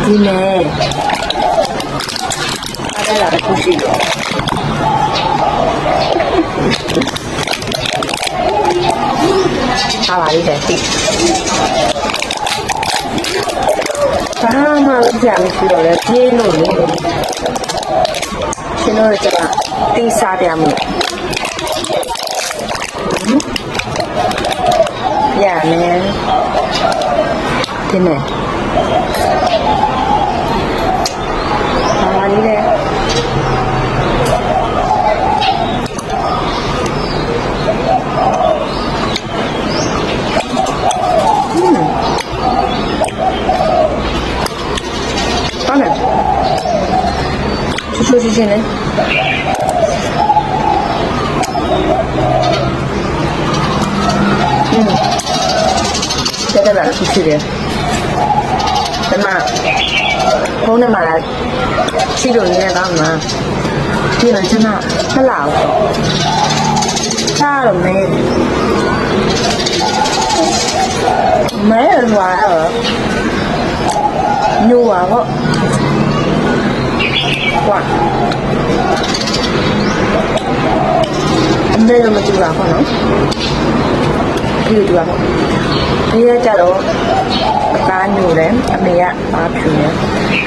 ဒီမဲ့အားရတာခုရှိတယ်ဟာပါလိမ့်တယ်ဘာမှကြာမရှိတော့လဲပြင်းလို့လေရှင်တို့ကတိစားပြမှုရမယ်ဒီမဲ့ဟာလေးလေ说这些人，在这哪出去的？怎么？红的嘛来，七九年干嘛？你们真的太老了，啥都没，没人玩了，牛娃娃。哇！没那么久了，可能比较多。你也知道，干牛的，没呀，麻皮的，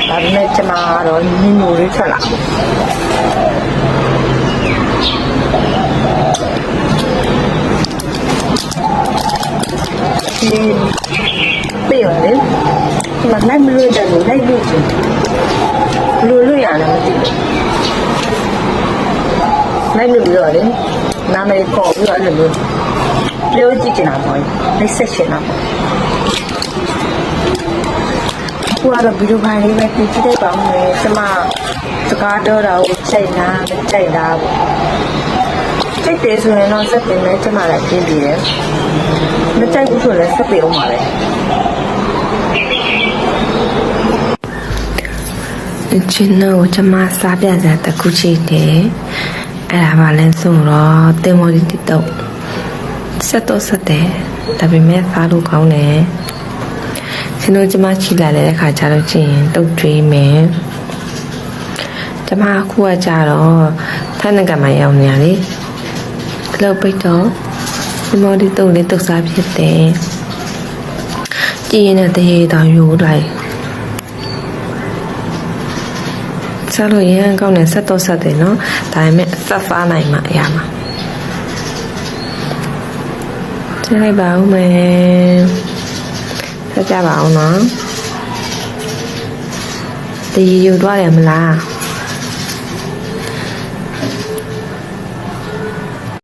但是那怎么了？你牛的吃了。你不要的，那那没有的，那有的。လူရတယ်မသိဘူးနိုင်လို့ပြောတယ်နာမည်ပေါ်ပြီးတော့အဲ့လိုပြောကြည့်နေတာပေါ့နှိမ့်ဆက်ရှင်တာပေါ့ကိုကတော့ဗီဒီယိုဖိုင်လေးပဲကြည့်တဲ့ကောင်နဲ့ကျမစကားပြောတာကိုချိန်တာမချိန်တာပေါ့ချိန်တယ်ဆိုရင်တော့စက်တင်နဲ့ကျမလည်းပြင်းပြီးတယ်မချိန်ဘူးဆိုလည်းစက်ပြေအောင်ပါလေကျွန်တော်ကျမစားပြစရာတစ်ခုရှိတယ်အဲ့ဒါပါလဲဆိုတော့တင်မော်ဒီတော့ဆက်တော့ဆက်တယ်ဒါပေမဲ့စားလို့ကောင်းတယ်ကျွန်တော်ကျမချီလာတဲ့အခါကျတော့ချင်းတုတ်ကျွေးမယ်ကျမအခုကကြတော့ထိုင်းနိုင်ငံမှာရောက်နေရလေဒီလိုပိတ်တော့တင်မော်ဒီတော့လေးတုတ်စားဖြစ်တယ်ကြည်ရင်တဲ့ရေတောင်ယူလိုက်စားလို့ရမ်းကောင်းတယ်ဆက်တော့ဆက်တယ်နော်ဒါပေမဲ့ဆက်စားနိုင်မှအရာမှာကြည့်လိုက်ပါဦးမယ်ဆက်ကြပါအောင်နော်တည်ယူသွားတယ်မလား